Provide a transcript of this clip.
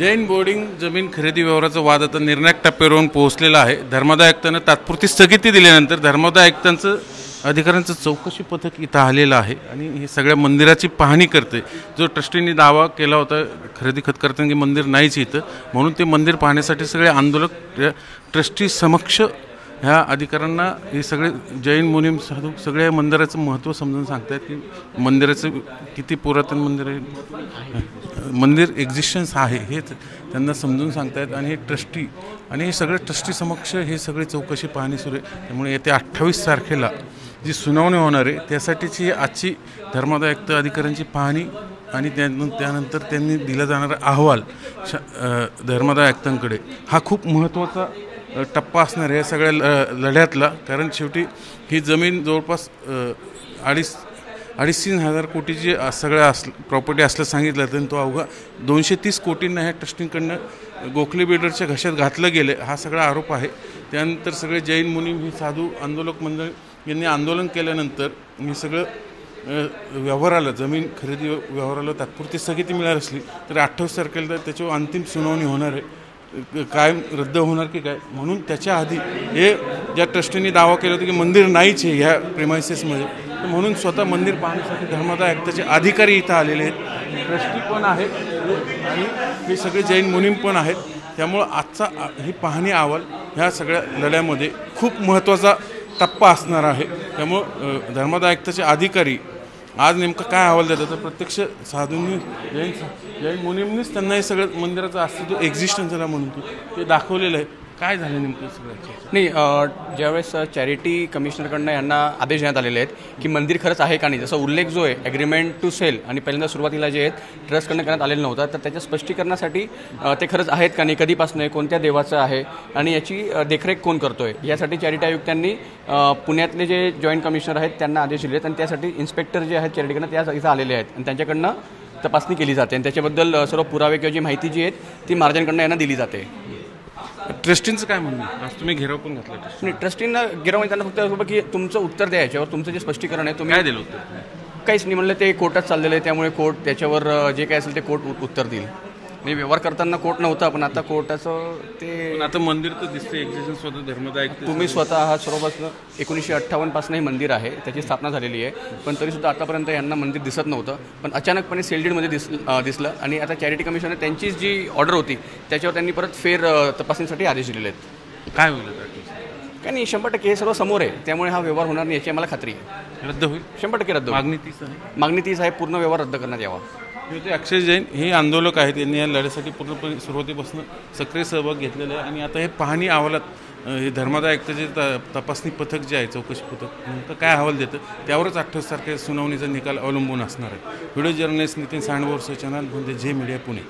Jain boarding जमीन खरेदी व्यवहाराचा वाद आता निर्णायक टप्प्यावर पोहोचलेला आहे। धर्मादाय आयुक्तांना तात्पुरती स्थगिती दिल्यानंतर धर्मादाय आयुक्तांचं अधिकाऱ्यांचं चौकशी पथक इथं आलेलं आहे आणि हे सगळ्या मंदिराची पाहणी करते। जो ट्रस्टींनी दावा केला होता खरेदी खत करताना की मंदिर नाहीच इथं, म्हणून ते मंदिर पाहण्यासाठी सगळे आंदोलक ट्रस्टी समक्ष ह्या अधिकाऱ्यांना हे सगळे जैन मुनीम साधू सगळ्या मंदिराचं महत्त्व समजून सांगतात की मंदिराचं किती पुरातन मंदिर आहे, मंदिर एक्झिस्टन्स आहे हे त्यांना समजून सांगतात। आणि हे ट्रस्टी आणि हे सगळे ट्रस्टी समक्ष हे सगळे चौकशी पाहणी सुरू आहे। त्यामुळे येत्या 28 तारखेला जी सुनावणी होणार आहे त्यासाठीची आजची धर्मादाय आयुक्त अधिकाऱ्यांची पाहणी आणि त्यानंतर त्यांनी दिला जाणारा अहवाल धर्मादाय आयुक्तांकडे हा खूप महत्त्वाचा टप्पा असणार आहे या सगळ्या लढ्यातला। कारण शेवटी ही जमीन जवळपास 2.5-3 हजार कोटीची सगळ्या प्रॉपर्टी असलं सांगितलं तर तो अवघा 230 कोटींना ह्या ट्रस्टींकडनं गोखले बिल्डरच्या घशात घातलं गेलं हा सगळा आरोप आहे। त्यानंतर सगळे जैन मुनीम ही साधू आंदोलक मंडळ यांनी आंदोलन केल्यानंतर हे सगळं व्यवहाराला जमीन खरेदी व्यवहाराला तात्पुरती स्थगिती मिळाली असली तर 28 तारखेला त्याच्यावर अंतिम सुनावणी होणार आहे, काय रद्द होणार की काय। म्हणून त्याच्या आधी हे ज्या ट्रस्टींनी दावा केला होता की मंदिर नाहीच आहे ह्या प्रिमायसेसमध्ये, म्हणून स्वतः मंदिर पाहण्यासाठी धर्मादाय आयुक्ताचे अधिकारी इथं आलेले आहेत, ट्रस्टी पण आहेत आणि हे सगळे जैन मुनीम पण आहेत। त्यामुळं आजचा ही पाहणी अहवाल ह्या सगळ्या लढ्यामध्ये खूप महत्त्वाचा टप्पा असणार आहे। त्यामुळं धर्मादाय आयुक्ताचे अधिकारी आज नेमकं काय अहवाल देतात तर प्रत्यक्ष साधूंनी जैन मुनीमनीच त्यांना हे सगळं मंदिराचं अस्तित्व एक्झिस्टन्स ज्याला म्हणतो ते दाखवलेलं आहे। काय झालं नेमकं सगळं नाही, ज्यावेळेस चॅरिटी कमिशनरकडनं यांना आदेश देण्यात आलेले आहेत की मंदिर खरंच आहे का नाही, जसं उल्लेख जो आहे ॲग्रीमेंट टू सेल आणि पहिल्यांदा सुरुवातीला जे आहेत ट्रस्टकडनं करण्यात आलेलं नव्हतं, तर त्याच्या स्पष्टीकरणासाठी ते खरंच आहेत का नाही, कधीपासून आहे, कोणत्या देवाचं आहे आणि याची देखरेख कोण करतो आहे यासाठी चॅरिटी आयुक्तांनी पुण्यातले जे जॉईंट कमिशनर आहेत त्यांना आदेश दिले आहेत आणि त्यासाठी इन्स्पेक्टर जे आहेत चॅरिटीकडनं त्या इथं आलेले आहेत आणि त्यांच्याकडनं तपासणी केली जाते आणि त्याच्याबद्दल सर्व पुरावे किंवा जी माहिती जी आहेत ती महाराजांकडनं यांना दिली जाते। ट्रस्टींचं काय म्हणणं आज तुम्ही घेराव पण घातला नाही, ट्रस्टींना घेराव त्यांना फक्त की तुमचं उत्तर द्या याच्यावर, तुमचं जे स्पष्टीकरण आहे तुम्ही काय दिलं होतं काहीच नाही म्हणलं, ते कोर्टात चाललेलं आहे त्यामुळे कोर्ट त्याच्यावर जे काय असेल ते कोर्ट उत्तर देईल। मी व्यवहार करताना कोर्ट नव्हता पण आता कोर्टाचं ते आता मंदिर तर दिसते एक्झिस्टन्स स्वतः धर्मादाय तुम्ही स्वतः हा सर्वपासून 1958 पासून हे मंदिर आहे, त्याची स्थापना झालेली आहे, पण तरीसुद्धा आतापर्यंत यांना मंदिर दिसत नव्हतं, पण अचानकपणे सेलडीडमध्ये दिसलं आणि आता चॅरिटी कमिशनने त्यांची जी ऑर्डर होती त्याच्यावर त्यांनी परत फेर तपासणीसाठी आदेश दिलेले आहेत। काय होईल काय नाही, 100% हे सर्व समोर आहे त्यामुळे हा व्यवहार होणार नाही याची आम्हाला खात्री आहे। रद्द होईल 100% रद्द मागणी तीच आहे, मागणी तीच आहे, पूर्ण व्यवहार रद्द करण्यात यावा। ते अक्षय जैन हे आंदोलक आहेत, यांनी या लढ्यासाठी पूर्णपणे सुरुवातीपासून सक्रिय सहभाग घेतलेला आहे आणि आता हे पाहणी अहवालात हे धर्मादाय आयुक्ताचे तपासणी पथक जे आहे चौकशी पथक नेमकं काय अहवाल देतं त्यावरच 28 तारखेला सुनावणीचा निकाल अवलंबून असणार आहे। व्हिडिओ जर्नलिस्ट नितीन सांडवरसह चॅनल म्हणजे जे मीडिया पुणे।